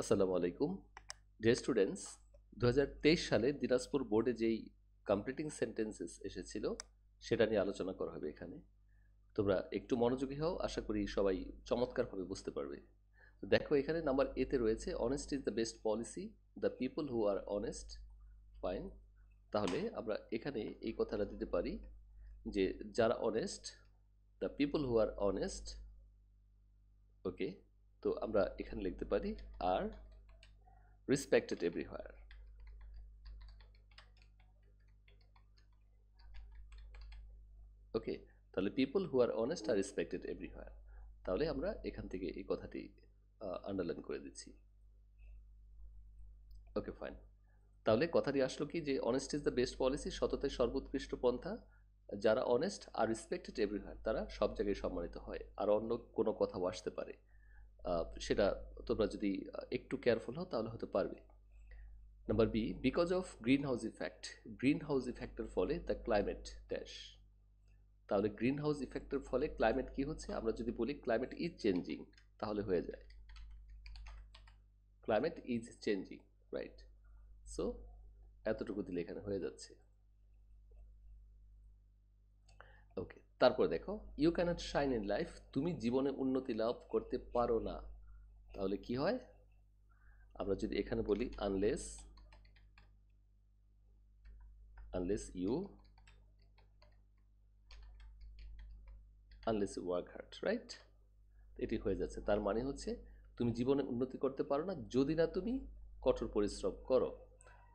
আসসালামু আলাইকুম dear students. 2023 সালে দিনাজপুর বোর্ডে যেই কমপ্লিটিং সেন্টেন্সেস এসেছিল সেটা নিয়ে আলোচনা করা হবে এখানে। তোমরা একটু মনোযোগী হও, আশা করি সবাই চমৎকারভাবে বুঝতে পারবে। তো দেখো এখানে নাম্বার এতে রয়েছে honest is the best policy, the people who are honest. Fine, তাহলে আমরা এখানে এই কথাটা দিতে পারি যে যারা honest, the people who are honest. Okay, তো আমরা এখানে লিখতে পারি আর রেসপেক্টেড এভরিহোয়ার। ওকে, তাহলে people who are honest are respected everywhere. তাহলে আমরা এখান থেকে এই কথাটি আন্ডারলাইন করে দিচ্ছি। ওকে ফাইন, তাহলে কথাটি আসলো কি যে honest is the best policy, সততাই সর্বোৎকৃষ্ট পন্থা। যারা অনেস্ট আর রেসপেক্টেড এভরিহোয়ার তারা সব জায়গায় সম্মানিত হয়। আর অন্য কোনো কথাও আসতে পারে, সেটা তোমরা যদি একটু কেয়ারফুল হও তাহলে হতে পারবে। Number B, because of greenhouse effect. Greenhouse ইফেক্টের ফলে দ্য ক্লাইমেট ড্যাশ। তাহলে গ্রিন হাউস ইফেক্টের ফলে ক্লাইমেট কি হচ্ছে, আমরা যদি বলি ক্লাইমেট ইজ চেঞ্জিং তাহলে হয়ে যায় climate is changing, right? So এতটুকু দিলে এখানে হয়ে যাচ্ছে। ওকে, তারপর দেখো you cannot shine in life, তুমি জীবনে উন্নতি লাভ করতে পারো না। তাহলে কি হয়, আমরা যদি এখানে বলি unless, you work hard, right? এটি হয়ে যাচ্ছে। তার মানে হচ্ছে তুমি জীবনে উন্নতি করতে পারো না যদি না তুমি কঠোর পরিশ্রম করো।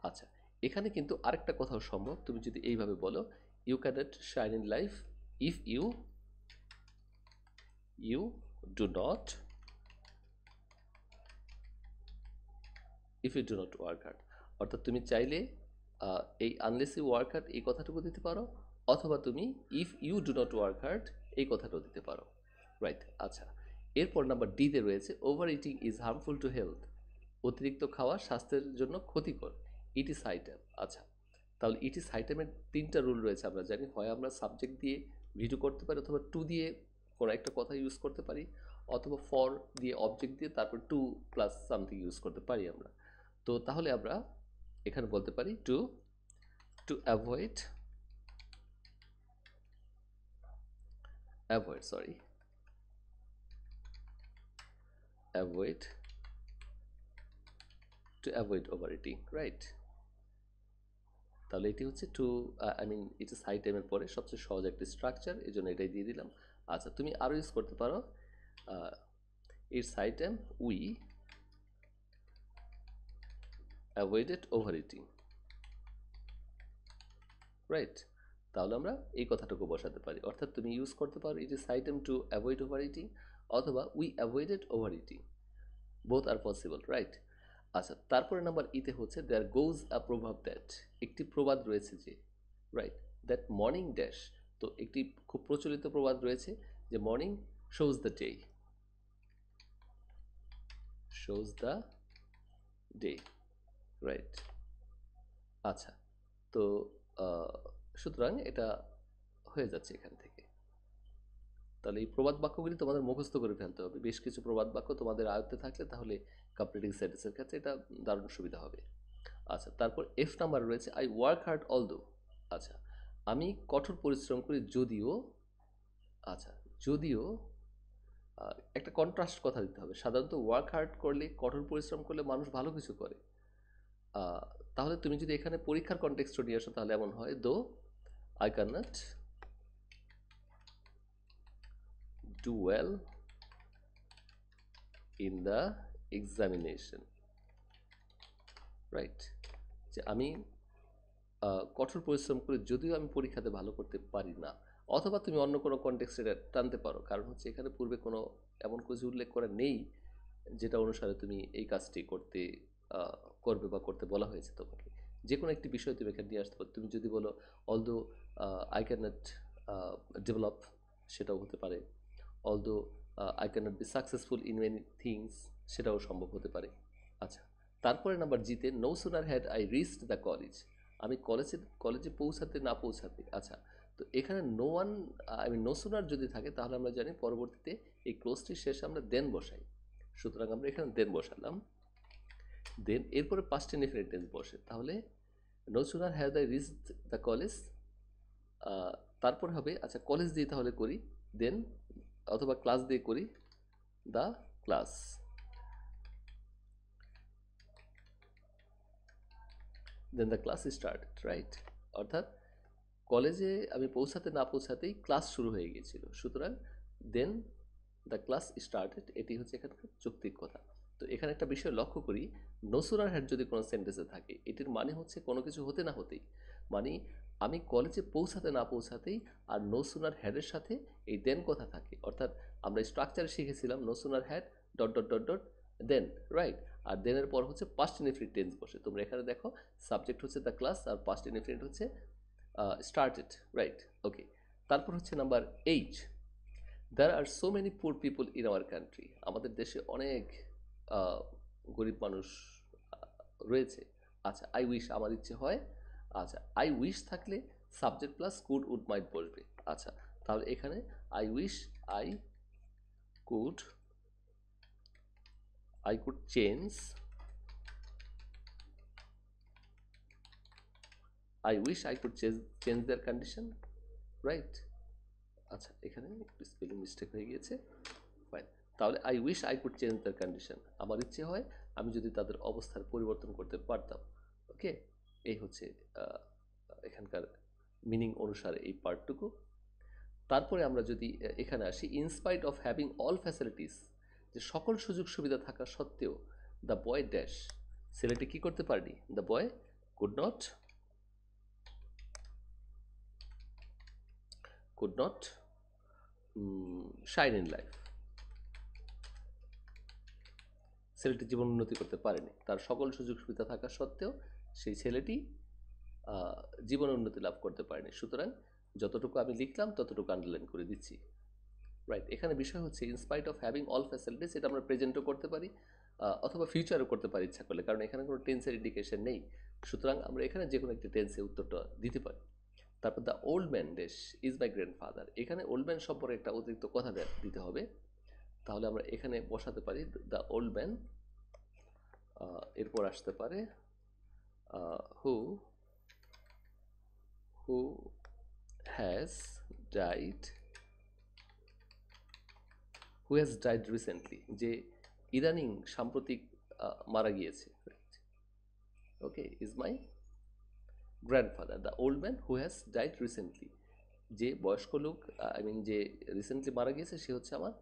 আচ্ছা, এখানে কিন্তু আরেকটা কথাও সম্ভব। তুমি যদি এইভাবে বলো you cannot shine in life if you do not work hard. অর্থাৎ তুমি চাইলে এই আনলেস ইউ ওয়ার্ক হার্ড এই কথাটুকু দিতে পারো, অথবা তুমি if you do not work hard এই কথাটাও দিতে পারো, রাইট? আচ্ছা, এরপর নাম্বার ডিতে রয়েছে over eating is harmful to health. অতিরিক্ত খাওয়া স্বাস্থ্যের জন্য ক্ষতিকর। It is item. আচ্ছা, তাহলে ইট ইজ আইটেমের তিনটা রুল রয়েছে আমরা জানি। হয় আমরা সাবজেক্ট দিয়ে ভিডিও করতে পারি, অথবা টু দিয়ে কোনো একটা কথা ইউজ করতে পারি, অথবা ফর দিয়ে অবজেক্ট দিয়ে তারপর টু প্লাস সামথিং ইউজ করতে পারি আমরা। তো তাহলে আমরা এখানে বলতে পারি to to avoid sorry avoid overeating, right? তাহলে এটি হচ্ছে টু, ইট ইজ হাই টাইমের পরে সবচেয়ে সহজ একটা স্ট্রাকচার, এই জন্য এটাই দিয়ে দিলাম। আচ্ছা, তুমি আরও ইউজ করতে পারো it's high time we avoided overeating, right? তাহলে আমরা এই কথাটুকু বসাতে পারি। অর্থাৎ তুমি ইউজ করতে পারো it is high time to avoid overeating, অথবা we avoided overeating, both are possible, right? আচ্ছা, তারপরে নাম্বার ইতে হচ্ছে দেয়ার গোজ আ প্রভাব দ্যাট। একটি প্রবাদ রয়েছে যে, রাইট, দ্যাট মর্নিং ড্যাশ। তো একটি খুব প্রচলিত প্রবাদ রয়েছে যে morning shows the day, day, right? আচ্ছা, তো সুতরাং এটা হয়ে যাচ্ছে এখান থেকে। তাহলে এই প্রবাদ বাক্যগুলি তোমাদের মুখস্থ করে ফেলতে হবে। বেশ কিছু প্রবাদ বাক্য তোমাদের আয়ত্তে থাকলে তাহলে কমপ্লিটিং সেন্টেন্সের ক্ষেত্রে এটা দারুণ সুবিধা হবে। আচ্ছা, তারপর এফ নাম্বার রয়েছে আই ওয়ার্ক হার্ড অলদো। আচ্ছা, আমি কঠোর পরিশ্রম করি যদিও। আচ্ছা, যদিও একটা কন্ট্রাস্ট কথা দিতে হবে। সাধারণত ওয়ার্ক হার্ড করলে, কঠোর পরিশ্রম করলে মানুষ ভালো কিছু করে। আহ, তাহলে তুমি যদি এখানে পরীক্ষার কনটেক্সট নিয়ে আসো তাহলে এমন হয় though I can not do well in the examination, right? যে আমি কঠোর পরিশ্রম করে যদিও আমি পরীক্ষাতে ভালো করতে পারি না। অথবা তুমি অন্য কোনো কনটেক্সটে এটা টানতে পারো, কারণ হচ্ছে এখানে পূর্বে কোনো এমন কিছু উল্লেখ করা নেই যেটা অনুসারে তুমি এই কাজটি করতে আহ, করবে বা করতে বলা হয়েছে তোমাকে। যে কোনো একটি বিষয় তুমি এখানে নিয়ে আসতে পারো। তুমি যদি বলো although I can not develop, সেটাও হতে পারে। Although I can not be successful in many things, সেটাও সম্ভব হতে পারে। আচ্ছা, তারপরে নাম্বার জিতে no sooner had I reached the college. আমি কলেজে পৌঁছাতে না পৌঁছাতে। আচ্ছা, তো এখানে নো ওয়ান, নো সুনার যদি থাকে তাহলে আমরা জানি পরবর্তীতে এই ক্লোজটির শেষে আমরা দেন বসাই। সুতরাং আমরা এখানে দেন বসালাম। দেন এরপরে পাস্ট ইনডেফিনিট টেন্স বসে, তাহলে no sooner have the reach the college, তারপর হবে আচ্ছা কলেজ দিয়ে তাহলে করি, দেন অথবা ক্লাস দিয়ে করি, the class, then the class started, right? অর্থাৎ কলেজে আমি পৌঁছাতে না পৌঁছাতেই ক্লাস শুরু হয়ে গিয়েছিল, সুতরাং দেন দ্য ক্লাস স্টার্টেড, এটি হচ্ছে এখানকার যৌক্তিক কথা। তো এখানে একটা বিষয় লক্ষ্য করি, নো সুনার হ্যাড যদি কোনো সেন্টেন্সে থাকে এটির মানে হচ্ছে কোনো কিছু হতে না হতেই, মানে আমি কলেজে পৌঁছাতে না পৌঁছাতেই, আর নো সুনার হ্যাডের সাথে এই দেন কথা থাকে, অর্থাৎ আমরা স্ট্রাকচারে শিখেছিলাম no sooner had dot dot dot dot then, right? আর দেনের পর হচ্ছে পাস্ট ইনডেফিনিট টেন্স বসে, তোমরা এখানে দেখো সাবজেক্ট হচ্ছে দ্য ক্লাস আর পাস্ট ইনডেফিনিট হচ্ছে স্টার্টেড, রাইট? ওকে, তারপর হচ্ছে number 8, there are so many poor people in our country, আমাদের দেশে অনেক আহ, গরিব মানুষ রয়েছে। আচ্ছা আই উইশ, আমার ইচ্ছে হয়, আচ্ছা আই উইশ থাকলে subject plus could would might বসবে। আচ্ছা তাহলে এখানে I wish could I could change, I wish I could change their condition, right? আচ্ছা এখানে একটু স্পেলিং মিস্টেক হয়ে গিয়েছে, ফাইন। তাহলে I wish I could change their condition, আমার ইচ্ছে হয় আমি যদি তাদের অবস্থার পরিবর্তন করতে পারতাম। ওকে, এই হচ্ছে আহ, এখানকার মিনিং অনুসারে এই পার্টটুকু। তারপরে আমরা যদি এখানে আসি, in spite of having all facilities, যে সকল সুযোগ সুবিধা থাকা সত্ত্বেও দ্য বয় ড্যাশ, ছেলেটি কি করতে পারেনি, the boy could not shine in life, ছেলেটি জীবন উন্নতি করতে পারেনি, তার সকল সুযোগ সুবিধা থাকা সত্ত্বেও সেই ছেলেটি জীবন উন্নতি লাভ করতে পারেনি, সুতরাং যতটুকু আমি লিখলাম ততটুকু আন্ডারলাইন করে দিচ্ছি, রাইট? এখানে বিষয় হচ্ছে in spite of having all facilities, এটা আমরা প্রেজেন্টও করতে পারি অথবা ফিউচারও করতে পারি ইচ্ছা করলে, কারণ এখানে কোনো টেন্সের ইন্ডিকেশন নেই, সুতরাং আমরা এখানে যে কোনো একটি টেন্সে উত্তরটা দিতে পারি। তারপর the old man dash is my grandfather, এখানে ওল্ড ম্যান সম্পর্কে একটা অতিরিক্ত কথা দিতে হবে, তাহলে আমরা এখানে বসাতে পারি দ্য ওল্ড ম্যান, এরপর আসতে পারে who who has died, who has died recently, যে ইদানিং সাম্প্রতিক মারা গিয়েছে, okay, is my grandfather, the old man who has died recently, যে বয়স্ক লোক আই মিন যে রিসেন্টলি মারা গিয়েছে সে হচ্ছে আমার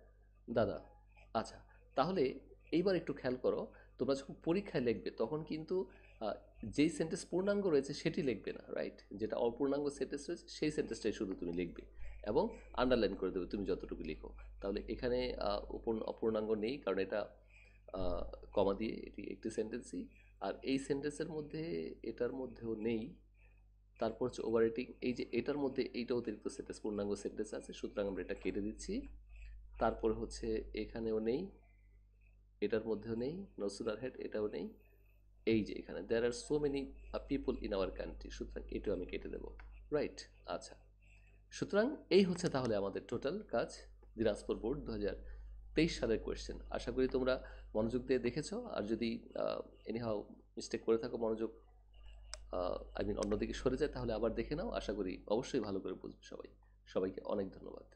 দাদা। আচ্ছা তাহলে এইবার একটু খেয়াল করো, তোমরা যখন পরীক্ষায় লিখবে তখন কিন্তু যেই সেন্টেন্স পূর্ণাঙ্গ রয়েছে সেটি লিখবে না, রাইট? যেটা অপূর্ণাঙ্গ সেন্টেন্স রয়েছে সেই সেন্টেন্সটাই শুধু তুমি লিখবে এবং আন্ডারলাইন করে দেবে তুমি যতটুকু লিখো। তাহলে এখানে অপূর্ণাঙ্গ নেই, কারণ এটা কমা দিয়ে এটি একটি সেন্টেন্সই, আর এই সেন্টেন্সের মধ্যে এটার মধ্যেও নেই, তারপর হচ্ছে ওভার রেটিং, এই যে এটার মধ্যে এইটা অতিরিক্ত সেন্টেন্স পূর্ণাঙ্গ সেন্টেন্স আছে, সুতরাং আমরা এটা কেটে দিচ্ছি। তারপরে হচ্ছে এখানেও নেই, এটার মধ্যেও নেই, নসুরার হেড এটাও নেই, এই যে এখানে there are so many people in our country, সুতরাং এটাও আমি কেটে দেবো, রাইট? আচ্ছা, সুতরাং এই হচ্ছে তাহলে আমাদের টোটাল কাজ, দিনাজপুর বোর্ড 2023 সালের কোয়েশ্চেন। আশা করি তোমরা মনোযোগ দিয়ে দেখেছো, আর যদি এনিহাও মিস্টেক করে থাকো, মনোযোগ আই মিন অন্যদিকে সরে যায়, তাহলে আবার দেখে নাও, আশা করি অবশ্যই ভালো করে বুঝবে সবাই। সবাইকে অনেক ধন্যবাদ।